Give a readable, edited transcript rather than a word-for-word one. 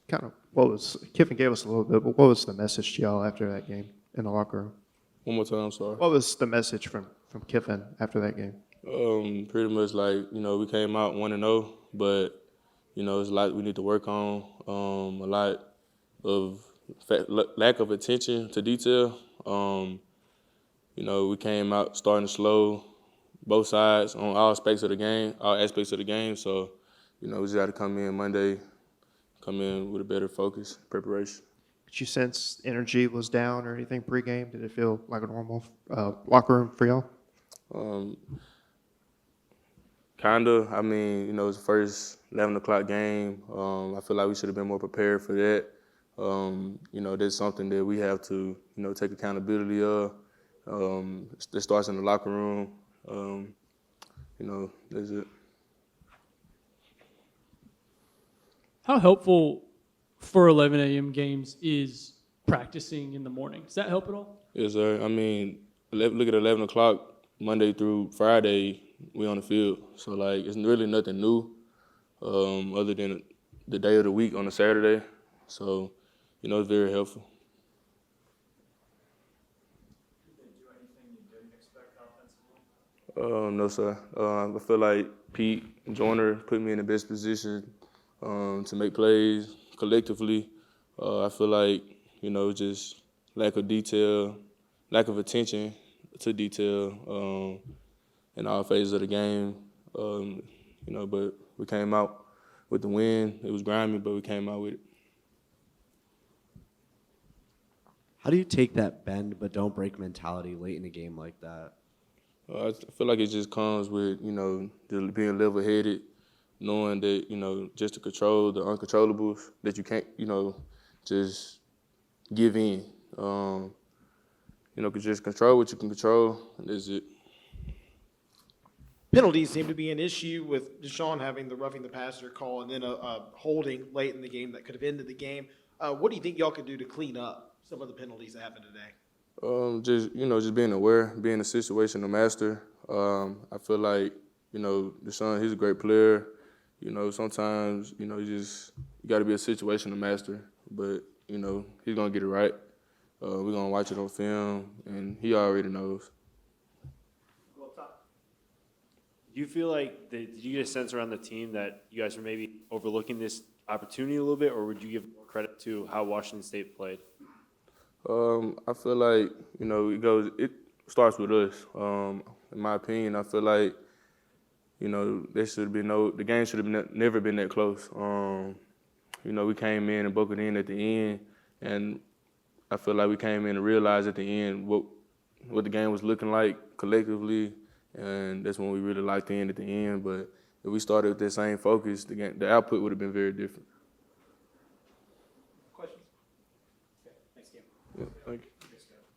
kind of what was Kiffin gave us a little bit, but what was the message to y'all after that game in the locker room? One more time, I'm sorry. What was the message from Kiffin after that game? Pretty much like, we came out 1-0, but, it's a lot we need to work on. A lot of lack of attention to detail. We came out starting slow, both sides on all aspects of the game. So, we just got to come in Monday, come in with a better focus, preparation. Did you sense energy was down or anything pregame? Did it feel like a normal locker room for y'all? Kinda. I mean, it's the first 11 o'clock game. I feel like we should have been more prepared for that. That's something that we have to, take accountability of. It starts in the locker room. That's it. How helpful for 11 a.m. games is practicing in the morning? Does that help at all? Yes, sir. I mean, look at 11 o'clock, Monday through Friday, we on the field. So, it's really nothing new other than the day of the week on a Saturday. So, it's very helpful. Did they do anything you didn't expect offensively? No, sir. I feel like Pete Joyner put me in the best position to make plays collectively. I feel like, just lack of detail, lack of attention to detail in all phases of the game. But we came out with the win. It was grimy, but we came out with it. How do you take that bend but don't break mentality late in a game like that? I feel like it just comes with, just being level-headed, knowing that, just to control the uncontrollables, that you can't, just give in. Just control what you can control, and that's it. Penalties seem to be an issue with Deshaun having the roughing the passer call and then a holding late in the game that could have ended the game. What do you think y'all could do to clean up some of the penalties that happened today? Just being aware, being a situational master. I feel like, Deshaun, he's a great player. Sometimes, you got to be a situational master. But, he's going to get it right. We're going to watch it on film, and he already knows. Do you feel like, did you get a sense around the team that you guys were maybe overlooking this opportunity a little bit, or would you give more credit to how Washington State played? I feel like, it starts with us. In my opinion, I feel like, the game should have never been that close. We came in and buckled in at the end, and I feel like we came in and realized at the end what the game was looking like collectively, and that's when we really locked in at the end. But if we started with that same focus, the output would have been very different. Questions? Okay, thanks, Cam. Yeah, thank you.